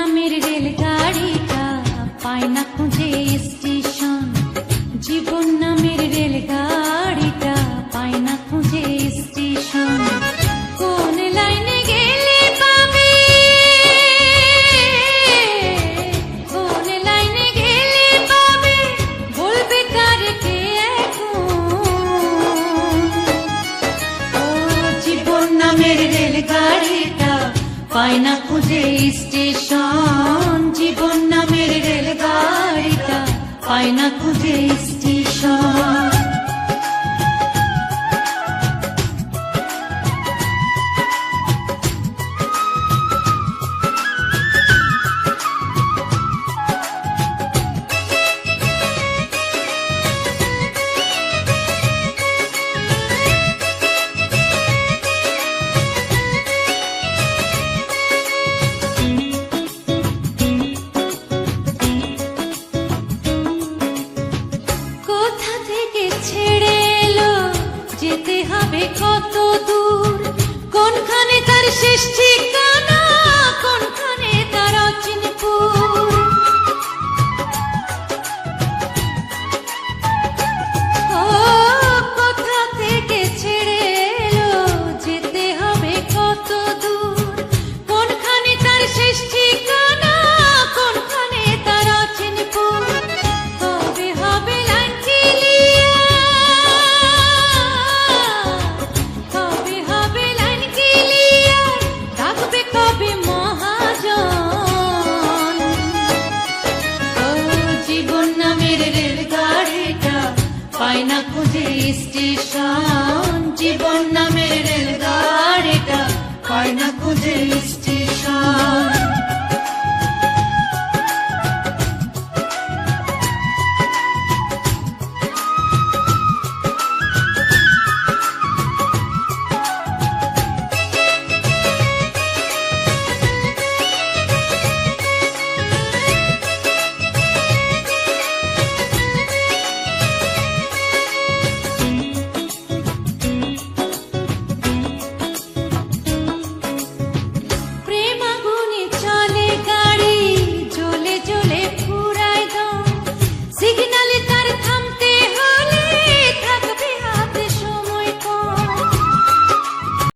নামের রেলগাড়িটা পায় না খুঁজে স্টেশন। জীবন নামের রেলগাড়িটা পায় না খুঁজে স্টেশন। কোন লাইনে গেলে পাবে, কোন লাইনে গেলে পাবে, বলবে তার কে এখন। ও জীবন নামের রেলগাড়িটা পায় না খুঁজে স্টেশন। জীবন নামের রেলগাড়িটা পায় না খুঁজে স্টেশন। ছেড়ে এলো যেতে হবে কত দূর, কোনখানে তার শেষ ঠিকানা, কোনখানে তার অচিনপুর। ও কোথা থেকে ছেড়ে এলো যেতে হবে কত দূর, কোনখানে তার শেষ ঠিকানা, কোনখানে তার অচিনপুর। কবে হবে লাইন পায় না খুঁজে স্টেশন। জীবন নামের রেলগাড়িটা পায় না খুঁজে স্টেশন।